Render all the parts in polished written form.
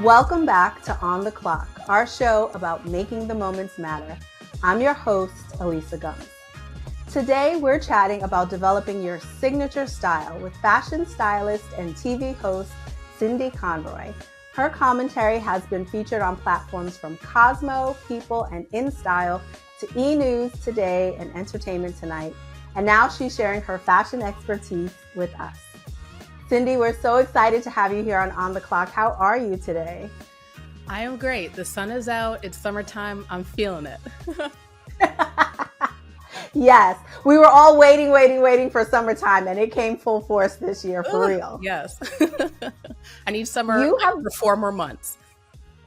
Welcome back to On the Clock, our show about making the moments matter. I'm your host, Elisa Gums. Today, we're chatting about developing your signature style with fashion stylist and TV host, Cindy Conroy. Her commentary has been featured on platforms from Cosmo, People, and InStyle to E! News, Today, and Entertainment Tonight. And now she's sharing her fashion expertise with us. Cindy, we're so excited to have you here on the Clock. How are you today? I am great. The sun is out. It's summertime. I'm feeling it. Yes, we were all waiting for summertime, and it came full force this year, for real. Yes. I need summer for 4 more months.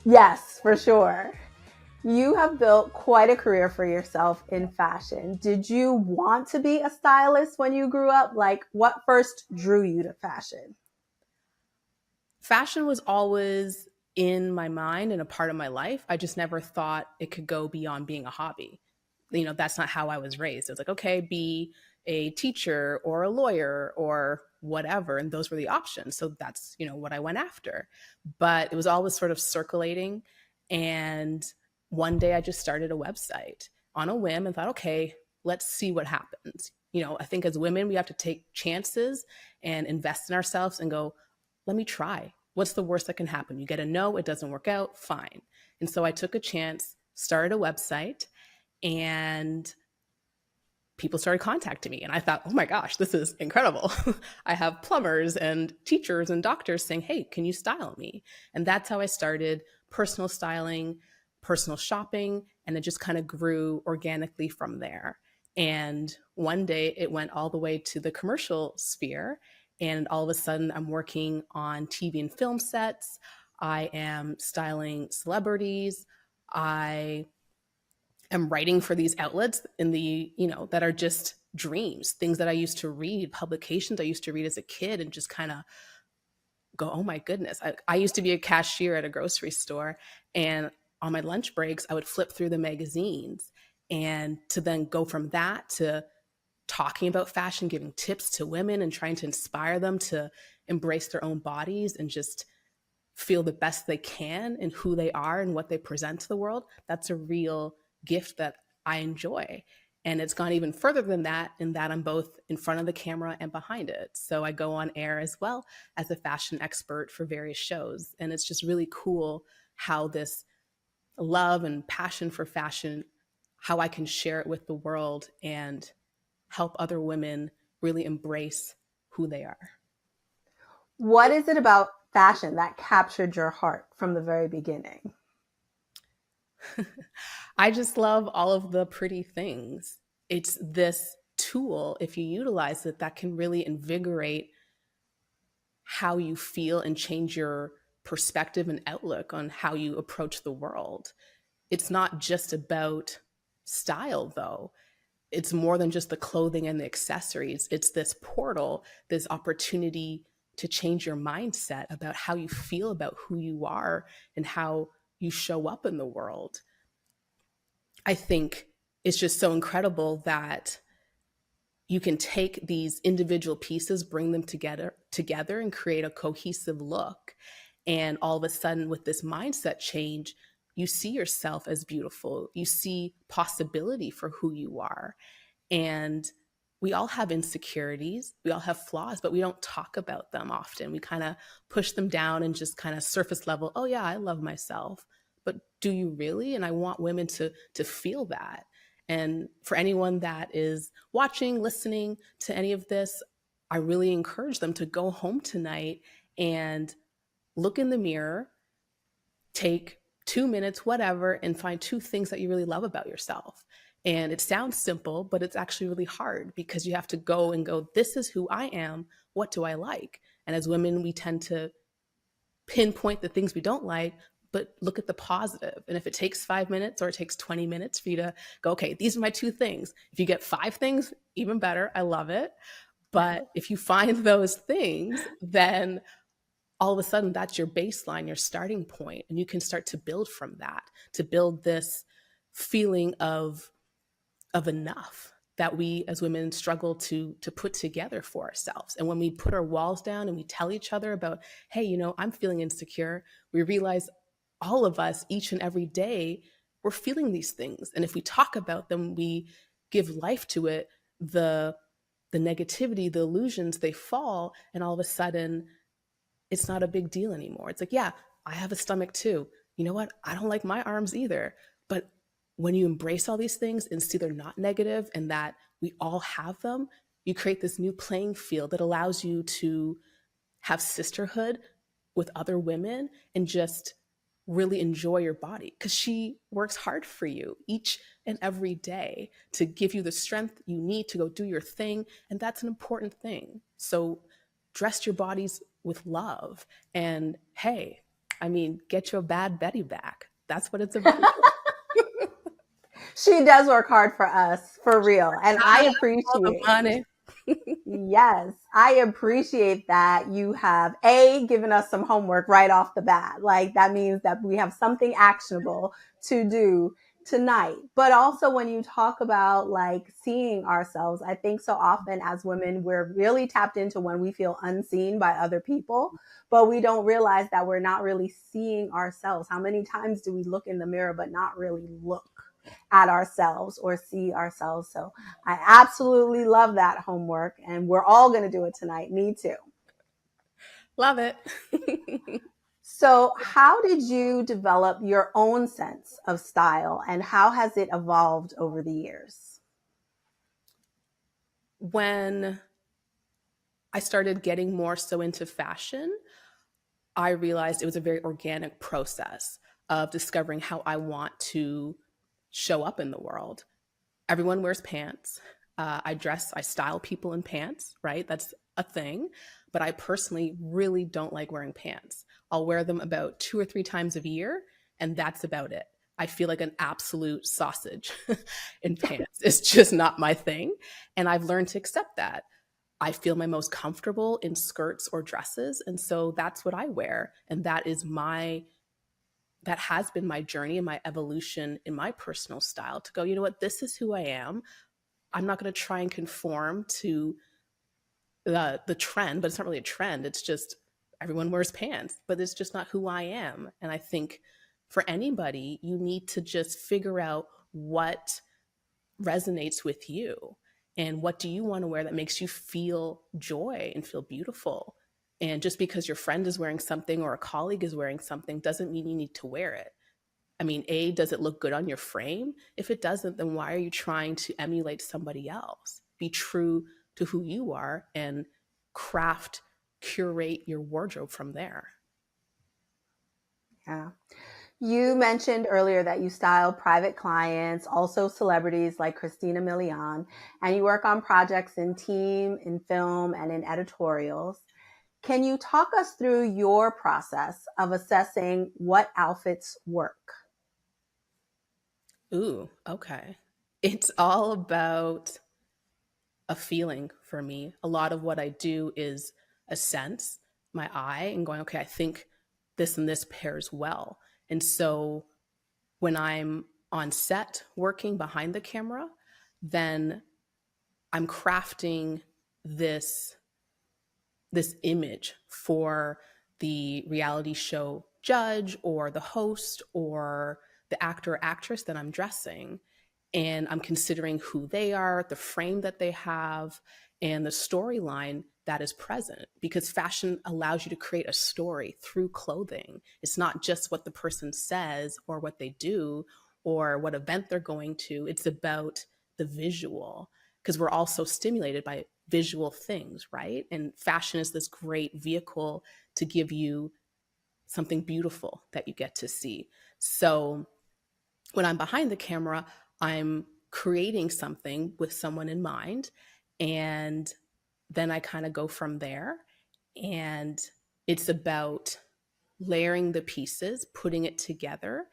Yes, for sure. You have built quite a career for yourself in fashion. Did you want to be a stylist when you grew up? Like, what first drew you to fashion? Fashion was always in my mind and a part of my life. I just never thought it could go beyond being a hobby. You know, that's not how I was raised. It was like, okay, be a teacher or a lawyer or whatever. And those were the options. So that's, what I went after. But it was always sort of circulating. And one day I just started a website on a whim and thought, okay, let's see what happens. I think as women, we have to take chances and invest in ourselves and go, let me try. What's the worst that can happen? You get a no, it doesn't work out, fine. And so I took a chance, started a website, and people started contacting me. And I thought, oh my gosh, this is incredible. I have plumbers and teachers and doctors saying, hey, can you style me? And that's how I started personal styling, personal shopping, and it just kind of grew organically from there. And one day it went all the way to the commercial sphere. And all of a sudden I'm working on TV and film sets. I am styling celebrities. I am writing for these outlets that are just dreams, things that I used to read, publications I used to read as a kid and just kind of go, oh my goodness. I used to be a cashier at a grocery store, and on my lunch breaks, I would flip through the magazines, and to then go from that to talking about fashion, giving tips to women and trying to inspire them to embrace their own bodies and just feel the best they can in who they are and what they present to the world. That's a real gift that I enjoy. And it's gone even further than that, in that I'm both in front of the camera and behind it. So I go on air as well as a fashion expert for various shows. And it's just really cool how this love and passion for fashion, how I can share it with the world and help other women really embrace who they are. What is it about fashion that captured your heart from the very beginning? I just love all of the pretty things. It's this tool, if you utilize it, that can really invigorate how you feel and change your perspective and outlook on how you approach the world. It's not just about style, though. It's more than just the clothing and the accessories. It's this portal, this opportunity to change your mindset about how you feel about who you are and how you show up in the world. I think it's just so incredible that you can take these individual pieces, bring them together and create a cohesive look. And all of a sudden, with this mindset change, you see yourself as beautiful. You see possibility for who you are. And we all have insecurities. We all have flaws, but we don't talk about them often. We kind of push them down and just kind of surface level, oh yeah, I love myself. But do you really? And I want women to feel that. And for anyone that is watching, listening to any of this, I really encourage them to go home tonight and look in the mirror, take 2 minutes, whatever, and find 2 things that you really love about yourself. And it sounds simple, but it's actually really hard because you have to go and go, this is who I am. What do I like? And as women, we tend to pinpoint the things we don't like, but look at the positive. And if it takes 5 minutes or it takes 20 minutes for you to go, okay, these are my 2 things. If you get 5 things, even better. I love it. But if you find those things, then all of a sudden that's your baseline, your starting point, and you can start to build from that, to build this feeling of enough. that we as women struggle to put together for ourselves. And when we put our walls down and we tell each other about, hey, I'm feeling insecure, we realize all of us each and every day, we're feeling these things. And if we talk about them, we give life to it, the negativity, the illusions, they fall, and all of a sudden it's not a big deal anymore. It's like, yeah, I have a stomach too. You know what? I don't like my arms either. But when you embrace all these things and see they're not negative and that we all have them, you create this new playing field that allows you to have sisterhood with other women and just really enjoy your body, because she works hard for you each and every day to give you the strength you need to go do your thing. And that's an important thing. So dress your bodies with love. And hey, get your bad Betty back. That's what it's about. She does work hard for us, for real. And I All the appreciate money. Yes, I appreciate that you have given us some homework right off the bat. Like that means that we have something actionable to do tonight. But also when you talk about like seeing ourselves, I think so often as women, we're really tapped into when we feel unseen by other people, but we don't realize that we're not really seeing ourselves. How many times do we look in the mirror, but not really look at ourselves or see ourselves? So I absolutely love that homework, and we're all going to do it tonight. Me too. Love it. So how did you develop your own sense of style, and how has it evolved over the years? When I started getting more so into fashion, I realized it was a very organic process of discovering how I want to show up in the world. Everyone wears pants. I style people in pants, right? That's a thing. But I personally really don't like wearing pants. I'll wear them about 2 or 3 times a year, and that's about it. I feel like an absolute sausage in pants. It's just not my thing. And I've learned to accept that. I feel my most comfortable in skirts or dresses. And so that's what I wear. And that has been my journey and my evolution in my personal style, to go, you know what, this is who I am. I'm not going to try and conform to the trend, but it's not really a trend. It's just everyone wears pants, but it's just not who I am. And I think for anybody, you need to just figure out what resonates with you and what do you want to wear that makes you feel joy and feel beautiful. And just because your friend is wearing something or a colleague is wearing something doesn't mean you need to wear it. Does it look good on your frame? If it doesn't, then why are you trying to emulate somebody else? Be true to who you are and curate your wardrobe from there. Yeah. You mentioned earlier that you style private clients, also celebrities like Christina Milian, and you work on projects in team, in film, and in editorials. Can you talk us through your process of assessing what outfits work? Ooh, okay. It's all about a feeling for me. A lot of what I do is a sense, my eye, and going, okay, I think this and this pairs well. And so when I'm on set working behind the camera, then I'm crafting this image for the reality show judge or the host or the actor or actress that I'm dressing. And I'm considering who they are, the frame that they have, and the storyline that is present, because fashion allows you to create a story through clothing. It's not just what the person says or what they do or what event they're going to. It's about the visual, because we're also stimulated by visual things, right? And fashion is this great vehicle to give you something beautiful that you get to see. So when I'm behind the camera, I'm creating something with someone in mind. And then I kind of go from there. And it's about layering the pieces, putting it together.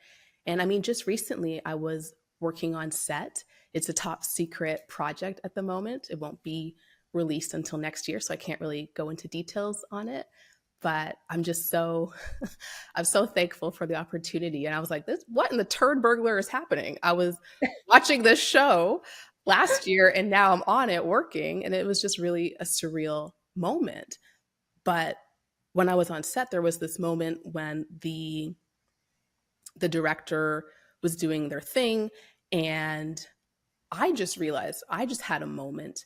And just recently I was working on set. It's a top secret project at the moment. It won't be released until next year, so I can't really go into details on it. But I'm just so I'm so thankful for the opportunity. And I was like, what in the turd burglar is happening? I was watching this show last year, and now I'm on it working, and it was just really a surreal moment. But when I was on set, there was this moment when the director was doing their thing, and I just realized I just had a moment,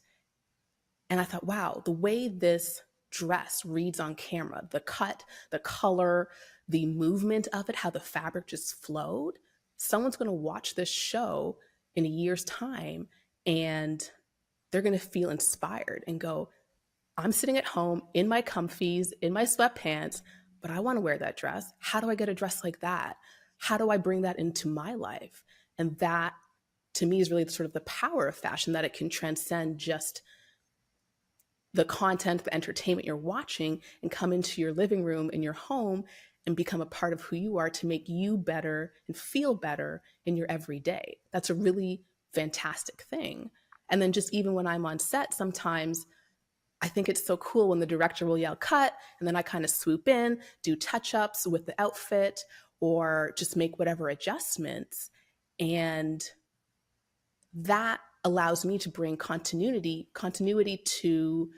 and I thought, wow, the way this dress reads on camera, the cut, the color, the movement of it, how the fabric just flowed. Someone's going to watch this show in a year's time, and they're going to feel inspired and go, I'm sitting at home in my comfies, in my sweatpants, but I want to wear that dress. How do I get a dress like that? How do I bring that into my life? And that, to me, is really sort of the power of fashion, that it can transcend just the content, the entertainment you're watching, and come into your living room in your home and become a part of who you are to make you better and feel better in your everyday. That's a really fantastic thing. And then just even when I'm on set, sometimes I think it's so cool when the director will yell cut, and then I kind of swoop in, do touch ups with the outfit, or just make whatever adjustments. And that allows me to bring continuity to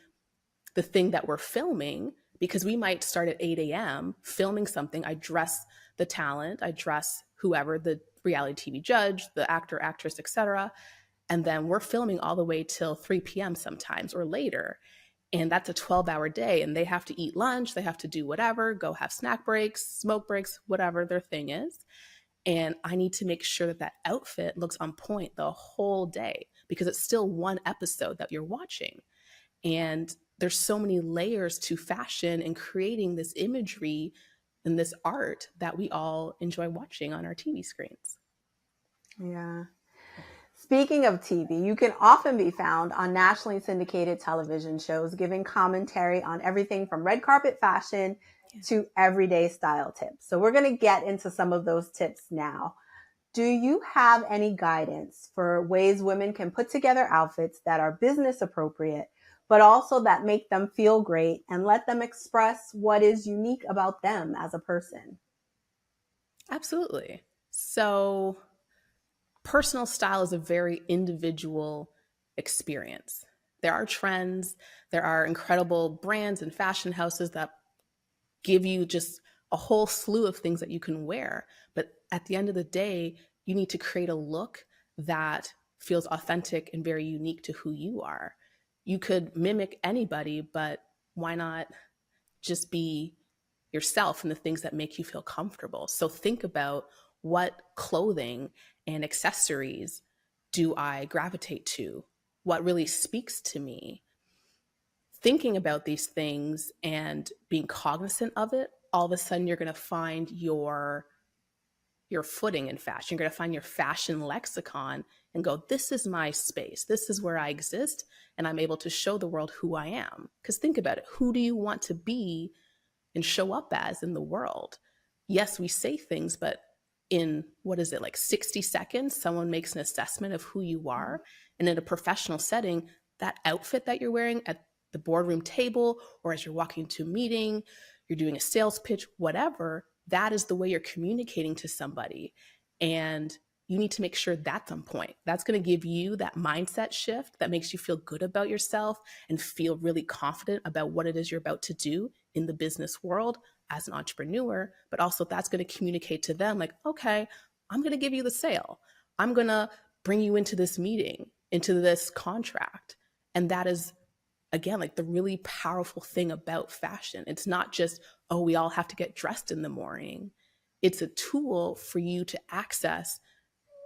the thing that we're filming, because we might start at 8 a.m. filming something. I dress the talent, I dress whoever, the reality TV judge, the actor, actress, etc. And then we're filming all the way till 3 p.m. sometimes or later. And that's a 12-hour day, and they have to eat lunch, they have to do whatever, go have snack breaks, smoke breaks, whatever their thing is. And I need to make sure that that outfit looks on point the whole day, because it's still one episode that you're watching. And there's so many layers to fashion and creating this imagery and this art that we all enjoy watching on our TV screens. Yeah. Speaking of TV, you can often be found on nationally syndicated television shows giving commentary on everything from red carpet fashion to everyday style tips. So we're going to get into some of those tips now. Do you have any guidance for ways women can put together outfits that are business appropriate, but also that make them feel great and let them express what is unique about them as a person? Absolutely. So, personal style is a very individual experience. There are trends, there are incredible brands and fashion houses that give you just a whole slew of things that you can wear. But at the end of the day, you need to create a look that feels authentic and very unique to who you are. You could mimic anybody, but why not just be yourself and the things that make you feel comfortable? So think about, what clothing and accessories do I gravitate to? What really speaks to me? Thinking about these things and being cognizant of it, all of a sudden you're going to find your footing in fashion. You're going to find your fashion lexicon and go, this is my space. This is where I exist. And I'm able to show the world who I am. Because think about it. Who do you want to be and show up as in the world? Yes, we say things, but in, what is it, like 60 seconds, someone makes an assessment of who you are. And in a professional setting, that outfit that you're wearing at the boardroom table, or as you're walking to a meeting, you're doing a sales pitch, whatever, that is the way you're communicating to somebody. And you need to make sure that's on point. That's going to give you that mindset shift that makes you feel good about yourself and feel really confident about what it is you're about to do in the business world as an entrepreneur. But also, that's going to communicate to them like, okay, I'm going to give you the sale. I'm going to bring you into this meeting, into this contract. And that is, again, like the really powerful thing about fashion. It's not just, oh, we all have to get dressed in the morning. It's a tool for you to access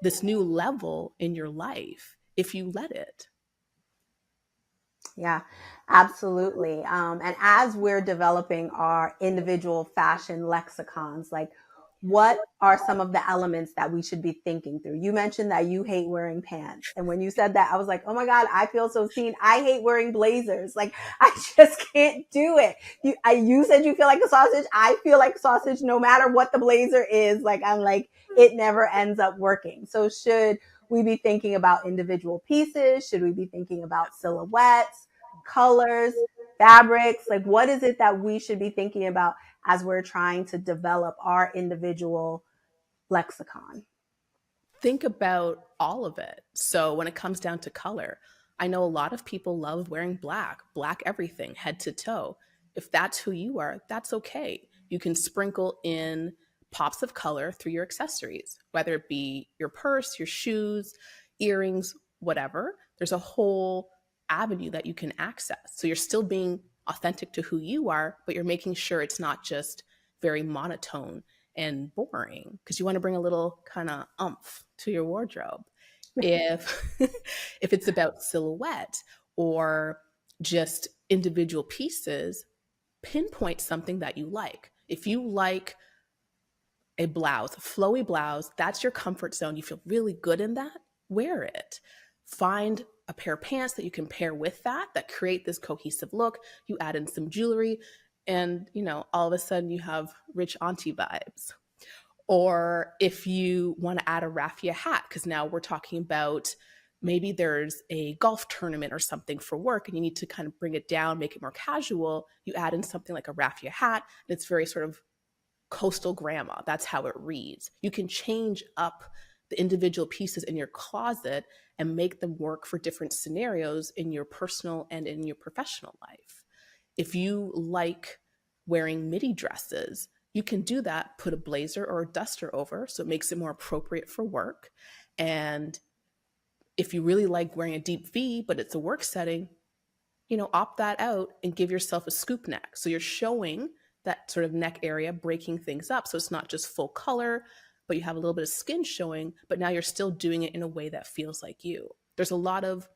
this new level in your life if you let it. Yeah, absolutely. And as we're developing our individual fashion lexicons, like what are some of the elements that we should be thinking through? You mentioned that you hate wearing pants. And when you said that, I was like, oh my God, I feel so seen. I hate wearing blazers. Like, I just can't do it. You said you feel like a sausage. I feel like a sausage no matter what the blazer is. Like, I'm like, it never ends up working. So should we be thinking about individual pieces? Should we be thinking about silhouettes, colors, fabrics? Like, what is it that we should be thinking about as we're trying to develop our individual lexicon? think about all of it. So when it comes down to color, I know a lot of people love wearing black everything, head to toe. If that's who you are, that's okay. You can sprinkle in pops of color through your accessories, whether it be your purse, your shoes, earrings, whatever. There's a whole avenue that you can access. So you're still being authentic to who you are, but you're making sure it's not just very monotone and boring, because you want to bring a little kind of umph to your wardrobe. If if it's about silhouette or just individual pieces, pinpoint something that you like. If you like a blouse, a flowy blouse, that's your comfort zone. You feel really good in that, wear it. Find a pair of pants that you can pair with that create this cohesive look. You add in some jewelry, and all of a sudden you have rich auntie vibes. Or if you want to add a raffia hat, because now we're talking about maybe there's a golf tournament or something for work and you need to kind of bring it down, make it more casual, you add in something like a raffia hat, and it's very sort of coastal grandma. That's how it reads. You can change up the individual pieces in your closet and make them work for different scenarios in your personal and in your professional life. If you like wearing midi dresses, you can do that, put a blazer or a duster over so it makes it more appropriate for work. And if you really like wearing a deep V, but it's a work setting, opt that out and give yourself a scoop neck. So you're showing that sort of neck area, breaking things up. So it's not just full color, but you have a little bit of skin showing, but now you're still doing it in a way that feels like you. There's a lot of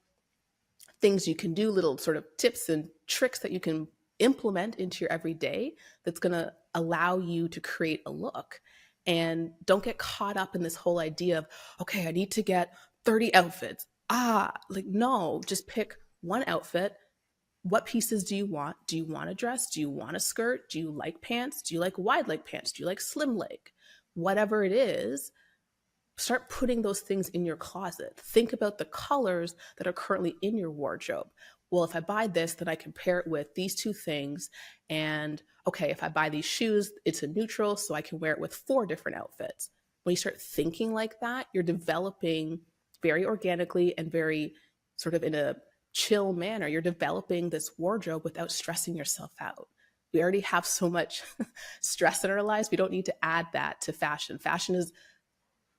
things you can do, little sort of tips and tricks that you can implement into your everyday that's going to allow you to create a look. And don't get caught up in this whole idea of, okay, I need to get 30 outfits. No, just pick one outfit. What pieces do you want? Do you want a dress? Do you want a skirt? Do you like pants? Do you like wide leg pants? Do you like slim leg? Whatever it is, start putting those things in your closet. Think about the colors that are currently in your wardrobe. Well, if I buy this, then I can pair it with these two things. And okay, if I buy these shoes, it's a neutral, so I can wear it with 4 different outfits. When you start thinking like that, you're developing very organically and very sort of in a chill manner. You're developing this wardrobe without stressing yourself out. We already have so much stress in our lives. We don't need to add that to fashion. Fashion is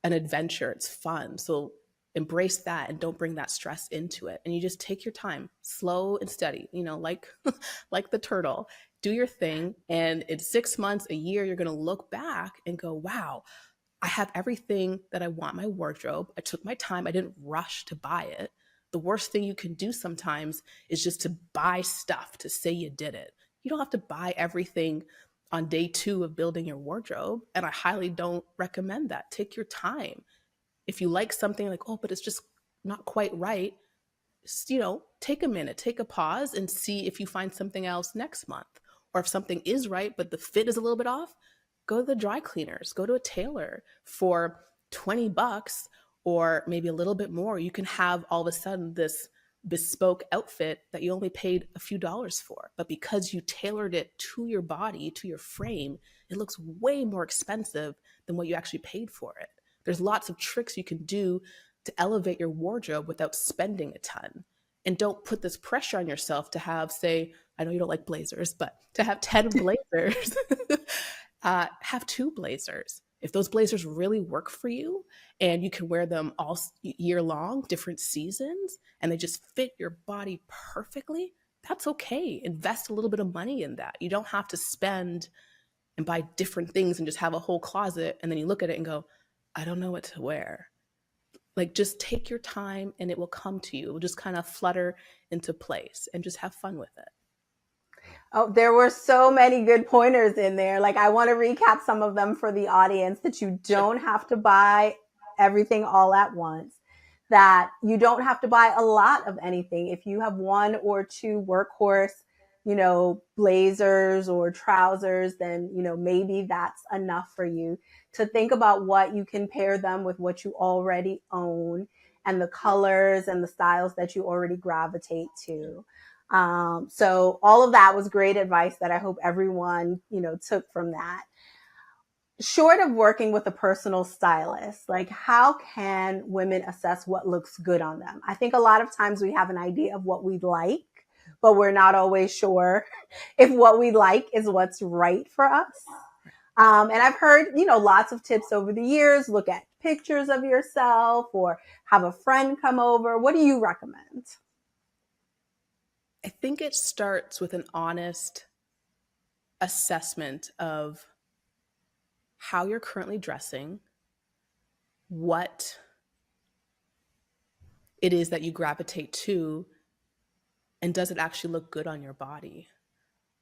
an adventure. It's fun. So embrace that and don't bring that stress into it. And you just take your time, slow and steady, like like the turtle. Do your thing. And in 6 months, a year, you're going to look back and go, wow, I have everything that I want in my wardrobe. I took my time. I didn't rush to buy it. The worst thing you can do sometimes is just to buy stuff to say you did it. You don't have to buy everything on day 2 of building your wardrobe. And I highly don't recommend that. Take your time. If you like something like, oh, but it's just not quite right, just, take a minute, take a pause and see if you find something else next month. Or if something is right, but the fit is a little bit off, go to the dry cleaners, go to a tailor for $20 or maybe a little bit more. You can have all of a sudden this bespoke outfit that you only paid a few dollars for. But because you tailored it to your body, to your frame, it looks way more expensive than what you actually paid for it. There's lots of tricks you can do to elevate your wardrobe without spending a ton. And don't put this pressure on yourself to have, say, I know you don't like blazers, but to have 10 blazers, have 2 blazers. If those blazers really work for you and you can wear them all year long, different seasons, and they just fit your body perfectly, that's okay. Invest a little bit of money in that. You don't have to spend and buy different things and just have a whole closet and then you look at it and go, I don't know what to wear. Like, just take your time and it will come to you. It will just kind of flutter into place and just have fun with it. Oh, there were so many good pointers in there. Like, I want to recap some of them for the audience, that you don't have to buy everything all at once, that you don't have to buy a lot of anything. If you have 1 or 2 workhorse, blazers or trousers, then, maybe that's enough for you. To think about what you can pair them with, what you already own, and the colors and the styles that you already gravitate to. So all of that was great advice that I hope everyone, took from that. short of working with a personal stylist, like how can women assess what looks good on them? I think a lot of times we have an idea of what we like, but we're not always sure if what we like is what's right for us. And I've heard, lots of tips over the years. Look at pictures of yourself or have a friend come over. What do you recommend? I think it starts with an honest assessment of how you're currently dressing, what it is that you gravitate to, and does it actually look good on your body?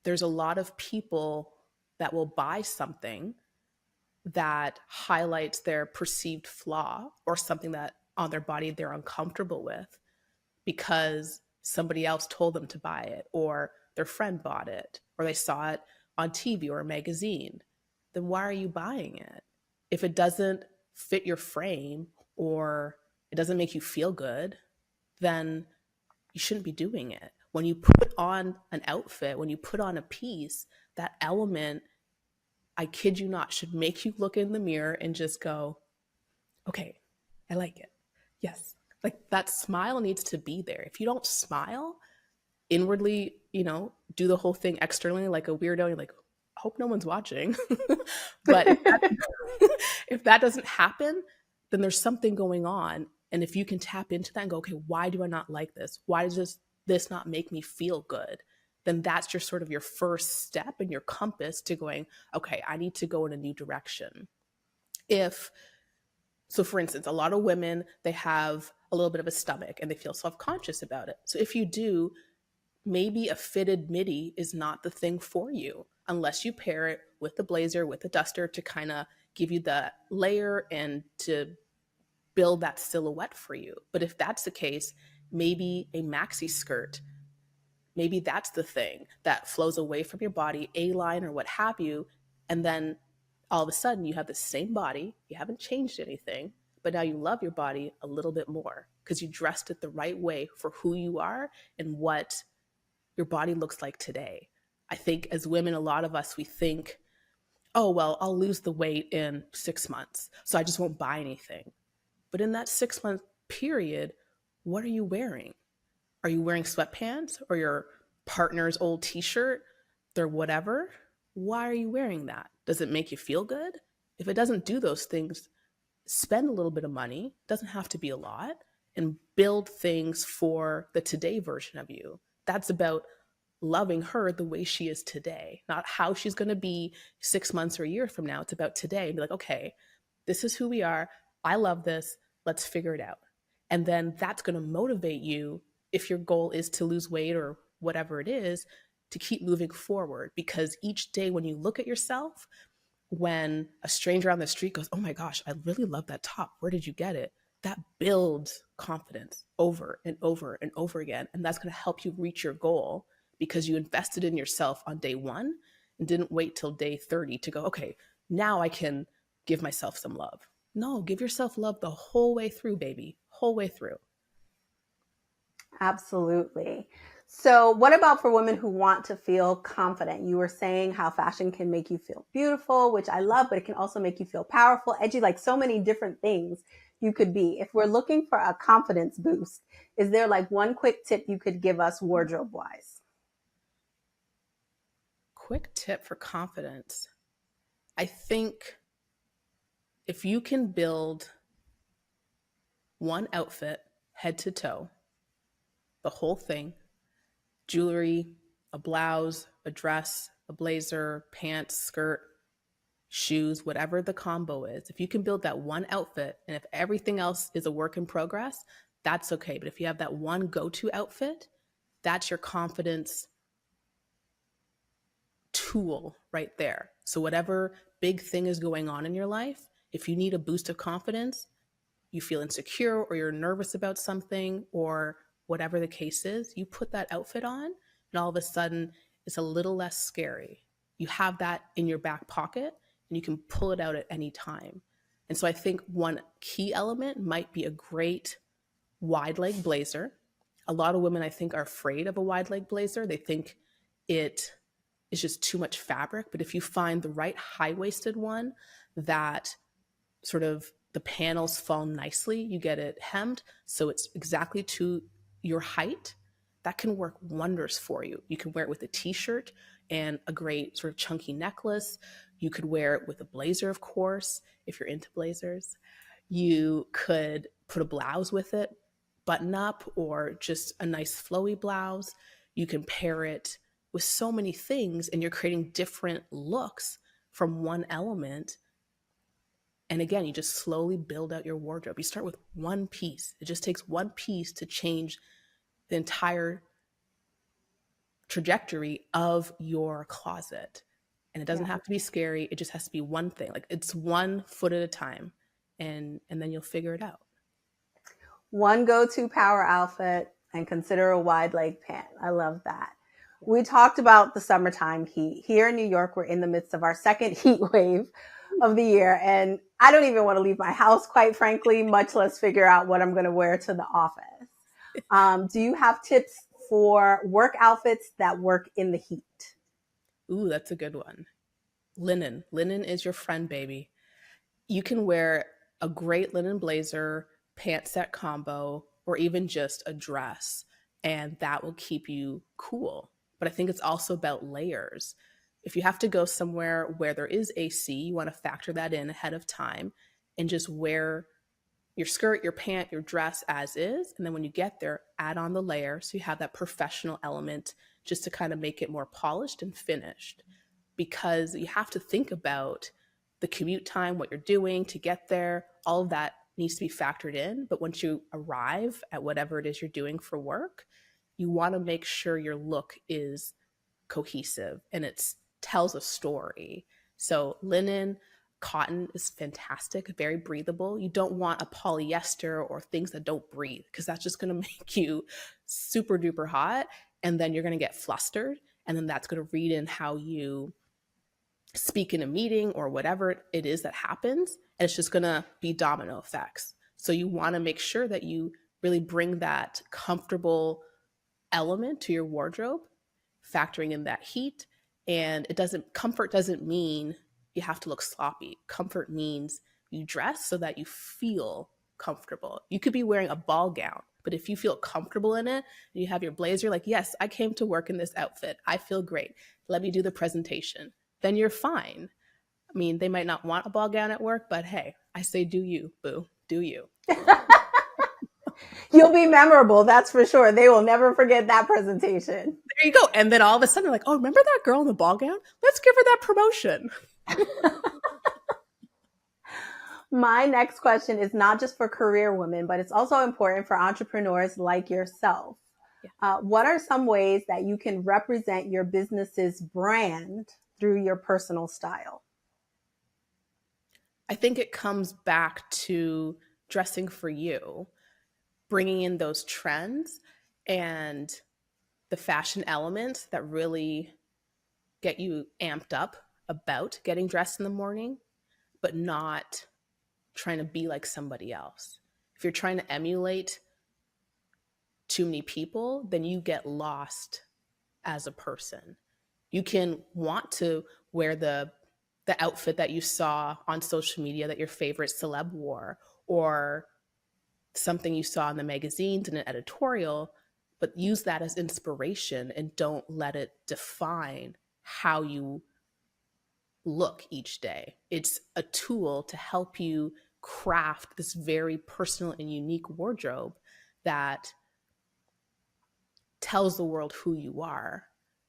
There's a lot of people that will buy something that highlights their perceived flaw or something that on their body they're uncomfortable with because somebody else told them to buy it, or their friend bought it, or they saw it on TV or a magazine. Then why are you buying it? If it doesn't fit your frame or it doesn't make you feel good, then you shouldn't be doing it. When you put on an outfit, when you put on a piece, that element, I kid you not, should make you look in the mirror and just go, okay, I like it. Yes. Like that smile needs to be there. If you don't smile inwardly, do the whole thing externally like a weirdo, you're like, I hope no one's watching. But if that doesn't happen, then there's something going on. And if you can tap into that and go, okay, why do I not like this? Why does this not make me feel good? Then that's your sort of your first step and your compass to going, okay, I need to go in a new direction. So for instance, a lot of women, they have a little bit of a stomach and they feel self-conscious about it. So if you do, maybe a fitted midi is not the thing for you unless you pair it with the blazer, with the duster to kind of give you the layer and to build that silhouette for you. But if that's the case, maybe a maxi skirt, maybe that's the thing that flows away from your body, A-line or what have you. And then all of a sudden you have the same body, you haven't changed anything, but now you love your body a little bit more because you dressed it the right way for who you are and what your body looks like today. I think as women, a lot of us, we think, oh, well, I'll lose the weight in 6 months, so I just won't buy anything. But in that 6-month period, what are you wearing? Are you wearing sweatpants or your partner's old t-shirt or whatever? Why are you wearing that? Does it make you feel good? If it doesn't do those things, spend a little bit of money, doesn't have to be a lot, and build things for the today version of you. That's about loving her the way she is today, not how she's going to be 6 months or a year from now. It's about today. And be like, okay, this is who we are. I love this. Let's figure it out. And then that's going to motivate you if your goal is to lose weight or whatever it is, to keep moving forward. Because each day when you look at yourself, when a stranger on the street goes, oh my gosh, I really love that top. Where did you get it? That builds confidence over and over and over again. And that's going to help you reach your goal because you invested in yourself on day one and didn't wait till day 30 to go, okay, now I can give myself some love. No, give yourself love the whole way through, baby, whole way through. Absolutely. So, what about for women who want to feel confident? You were saying how fashion can make you feel beautiful, which I love, but it can also make you feel powerful, edgy, like so many different things you could be. If we're looking for a confidence boost, is there like one quick tip you could give us wardrobe wise? Quick tip for confidence. I think if you can build one outfit head to toe, the whole thing, jewelry, a blouse, a dress, a blazer, pants, skirt, shoes, whatever the combo is, if you can build that one outfit, and if everything else is a work in progress, that's okay. But if you have that one go-to outfit, that's your confidence tool right there. So whatever big thing is going on in your life, if you need a boost of confidence, you feel insecure or you're nervous about something or whatever the case is, you put that outfit on and all of a sudden it's a little less scary. You have that in your back pocket and you can pull it out at any time. And so I think one key element might be a great wide leg blazer. A lot of women, I think, are afraid of a wide leg blazer. They think it is just too much fabric. But if you find the right high-waisted one that sort of the panels fall nicely. You get it hemmed so it's exactly to your height. That can work wonders for you. You can wear it with a t-shirt and a great sort of chunky necklace. You could wear it with a blazer, of course, if you're into blazers. You could put a blouse with it, button up, or just a nice flowy blouse. You can pair it with so many things, and you're creating different looks from one element. And again, you just slowly build out your wardrobe. You start with one piece. It just takes one piece to change the entire trajectory of your closet. And it doesn't Yeah. have to be scary. It just has to be one thing. Like it's one foot at a time. And then you'll figure it out. One go-to power outfit and consider a wide leg pant. I love that. We talked about the summertime heat. Here in New York, we're in the midst of our second heat wave of the year. And I don't even want to leave my house, quite frankly, much less figure out what I'm going to wear to the office. Do you have tips for work outfits that work in the heat? Ooh, that's a good one. Linen. Linen is your friend, baby. You can wear a great linen blazer, pant set combo, or even just a dress, and that will keep you cool. But I think it's also about layers. If you have to go somewhere where there is AC, you want to factor that in ahead of time and just wear your skirt, your pant, your dress as is. And then when you get there, add on the layer so you have that professional element just to kind of make it more polished and finished. Because you have to think about the commute time, what you're doing to get there, all of that needs to be factored in. But once you arrive at whatever it is you're doing for work, you want to make sure your look is cohesive and it tells a story. So linen, cotton is fantastic, very breathable. You don't want a polyester or things that don't breathe because that's just going to make you super duper hot. And then you're going to get flustered. And then that's going to read in how you speak in a meeting or whatever it is that happens. And it's just going to be domino effects. So you want to make sure that you really bring that comfortable element to your wardrobe, factoring in that heat. And comfort doesn't mean you have to look sloppy. Comfort means you dress so that you feel comfortable. You could be wearing a ball gown, but if you feel comfortable in it and you have your blazer, like, yes, I came to work in this outfit. I feel great. Let me do the presentation. Then you're fine. I mean, they might not want a ball gown at work, but hey, I say do you, boo, do you. You'll be memorable, that's for sure. They will never forget that presentation. There you go. And then all of a sudden, they're like, oh, remember that girl in the ball gown? Let's give her that promotion. My next question is not just for career women, but it's also important for entrepreneurs like yourself. What are some ways that you can represent your business's brand through your personal style? I think it comes back to dressing for you, bringing in those trends and the fashion elements that really get you amped up about getting dressed in the morning, but not trying to be like somebody else. If you're trying to emulate too many people, then you get lost as a person. You can want to wear the outfit that you saw on social media that your favorite celeb wore, or something you saw in the magazines in an editorial, but use that as inspiration and don't let it define how you look each day. It's a tool to help you craft this very personal and unique wardrobe that tells the world who you are.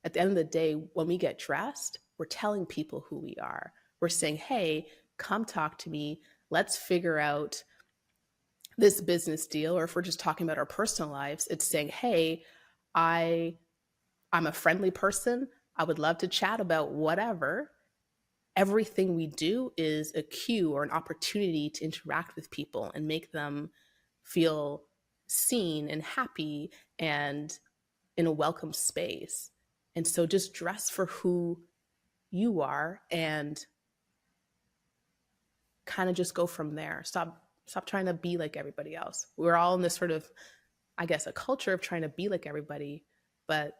At the end of the day, when we get dressed, we're telling people who we are. We're saying, hey, come talk to me. Let's figure out this business deal. Or if we're just talking about our personal lives, it's saying, hey, I'm a friendly person. I would love to chat about whatever. Everything we do is a cue or an opportunity to interact with people and make them feel seen and happy and in a welcome space. And so just dress for who you are and kind of just go from there. Stop trying to be like everybody else. We're all in this sort of, I guess, a culture of trying to be like everybody, but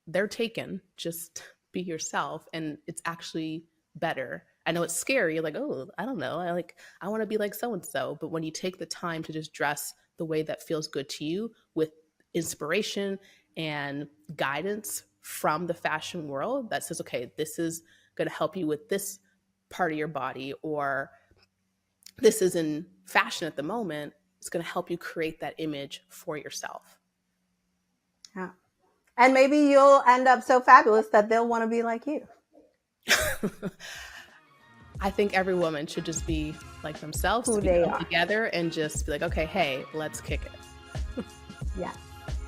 they're taken. Just be yourself, and it's actually better I know it's scary. You're like, oh, I don't know. I want to be like so-and-so. But when you take the time to just dress the way that feels good to you with inspiration and guidance from the fashion world that says, okay, this is going to help you with this part of your body, or this is in fashion at the moment, it's going to help you create that image for yourself. Yeah. And maybe you'll end up so fabulous that they'll want to be like you. I think every woman should just be like themselves, Who to be they come are. together and just be like, okay, hey, let's kick it. Yes,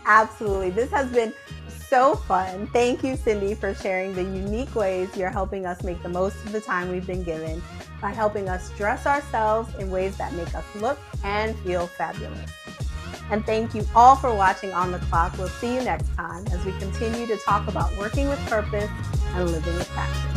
absolutely. This has been so fun. Thank you, Cindy, for sharing the unique ways you're helping us make the most of the time we've been given by helping us dress ourselves in ways that make us look and feel fabulous. And thank you all for watching On the Clock. We'll see you next time as we continue to talk about working with purpose and living with passion.